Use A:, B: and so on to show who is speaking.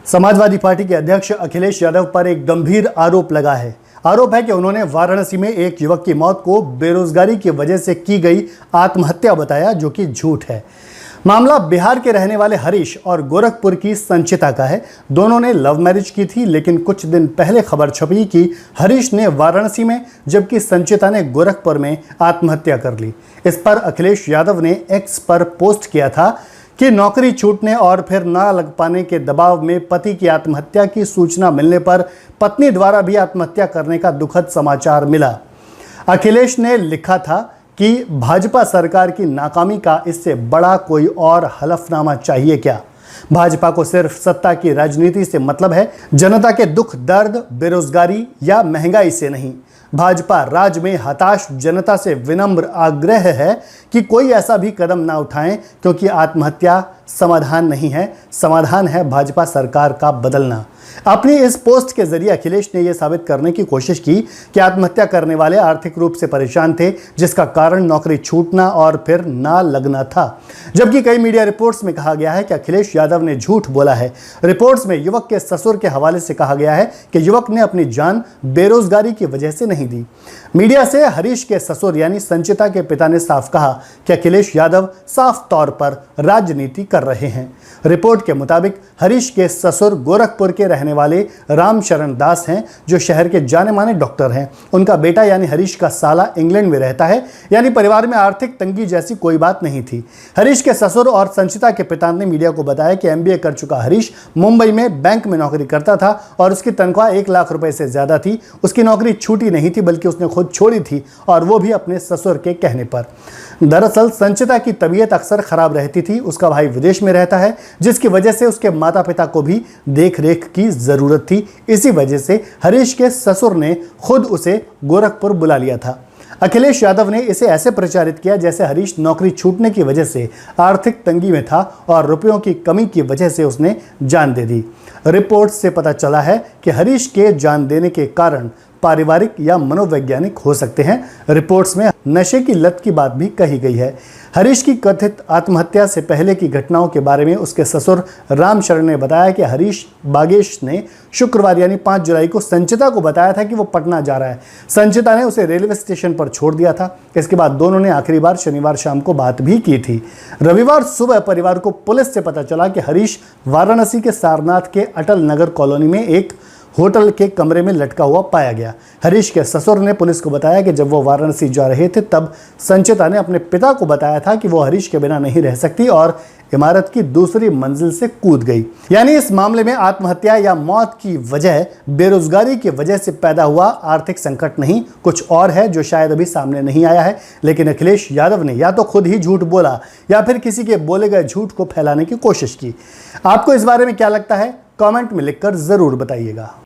A: Samajwadi party के अध्यक्ष अखिलेश यादव पर एक गंभीर आरोप लगा है। आरोप है कि उन्होंने वाराणसी में एक युवक की मौत को बेरोजगारी की वजह से की गई आत्महत्या बताया, जो कि झूठ है। मामला बिहार के रहने वाले हरीश और गोरखपुर की संचिता का है। दोनों ने लव मैरिज की थी, लेकिन कुछ दिन पहले खबर छपी कि हरीश ने वाराणसी में जबकि संचिता ने गोरखपुर में आत्महत्या कर ली। इस पर अखिलेश यादव ने एक्स पर पोस्ट किया था कि नौकरी छूटने और फिर ना लग पाने के दबाव में पति की आत्महत्या की सूचना मिलने पर पत्नी द्वारा भी आत्महत्या करने का दुखद समाचार मिला। अखिलेश ने लिखा था कि भाजपा सरकार की नाकामी का इससे बड़ा कोई और हलफनामा चाहिए क्या। भाजपा को सिर्फ सत्ता की राजनीति से मतलब है, जनता के दुख दर्द, बेरोजगारी या महंगाई से नहीं। भाजपा राज में हताश जनता से विनम्र आग्रह है कि कोई ऐसा भी कदम ना उठाएं, क्योंकि आत्महत्या समाधान नहीं है। समाधान है भाजपा सरकार का बदलना। अपनी इस पोस्ट के जरिए अखिलेश ने यह साबित करने की कोशिश की कि आत्महत्या करने वाले आर्थिक रूप से परेशान थे, जिसका कारण नौकरी छूटना और फिर ना लगना था। जबकि कई मीडिया रिपोर्ट्स में कहा गया है कि अखिलेश यादव ने झूठ बोला है। रिपोर्ट्स में युवक के ससुर के हवाले से कहा गया है कि युवक ने अपनी जान बेरोजगारी की वजह से नहीं दी। मीडिया से हरीश के ससुर यानी संचिता के पिता ने साफ कहा कि अखिलेश यादव साफ तौर पर राजनीति कर रहे हैं। रिपोर्ट के मुताबिक हरीश के ससुर गोरखपुर के रहने वाले रामशरण दास हैं, जो शहर के जाने माने डॉक्टर हैं। उनका बेटा यानी हरीश का साला इंग्लैंड में रहता है, यानी परिवार में आर्थिक तंगी जैसी कोई बात नहीं थी। हरीश के ससुर और संचिता के पिता ने मीडिया को बताया कि MBA कर चुका हरीश मुंबई में बैंक में नौकरी करता था और उसकी तनख्वाह 1 लाख रुपए से ज्यादा थी। उसकी नौकरी छूटी नहीं थी, बल्कि उसने खुद छोड़ी थी, और वो भी अपने ससुर के कहने पर। दरअसल संचिता की तबीयत अक्सर खराब रहती थी। उसका भाई विदेश में रहता है, जिसकी वजह से उसके माता पिता को भी देख रेख की जरूरत थी। इसी वजह से हरीश के ससुर ने खुद उसे गोरखपुर बुला लिया था। अखिलेश यादव ने इसे ऐसे प्रचारित किया जैसे हरीश नौकरी छूटने की वजह से आर्थिक तंगी में था और रुपयों की कमी की वजह से उसने जान दे दी। रिपोर्ट से पता चला है कि हरीश के जान देने के कारण पारिवारिक या मनोवैज्ञानिक हो सकते हैं। रिपोर्ट्स में नशे की लत की बात भी कही गई है। हरीश की कथित आत्महत्या से पहले की घटनाओं के बारे में उसके ससुर रामशरण ने बताया कि हरीश बागेश ने शुक्रवार यानी 5 जुलाई को संचिता को बताया था कि वो पटना जा रहा है। संचिता ने उसे रेलवे स्टेशन पर छोड़ दिया था। इसके बाद दोनों ने आखिरी बार शनिवार शाम को बात भी की थी। रविवार सुबह परिवार को पुलिस से पता चला कि हरीश वाराणसी के सारनाथ के अटल नगर कॉलोनी में एक होटल के कमरे में लटका हुआ पाया गया। हरीश के ससुर ने पुलिस को बताया कि जब वो वाराणसी जा रहे थे तब संचिता ने अपने पिता को बताया था कि वो हरीश के बिना नहीं रह सकती और इमारत की दूसरी मंजिल से कूद गई। यानी इस मामले में आत्महत्या या मौत की वजह बेरोजगारी की वजह से पैदा हुआ आर्थिक संकट नहीं, कुछ और है जो शायद अभी सामने नहीं आया है। लेकिन अखिलेश यादव ने या तो खुद ही झूठ बोला या फिर किसी के बोले गए झूठ को फैलाने की कोशिश की। आपको इस बारे में क्या लगता है? कमेंट में लिखकर जरूर बताइएगा।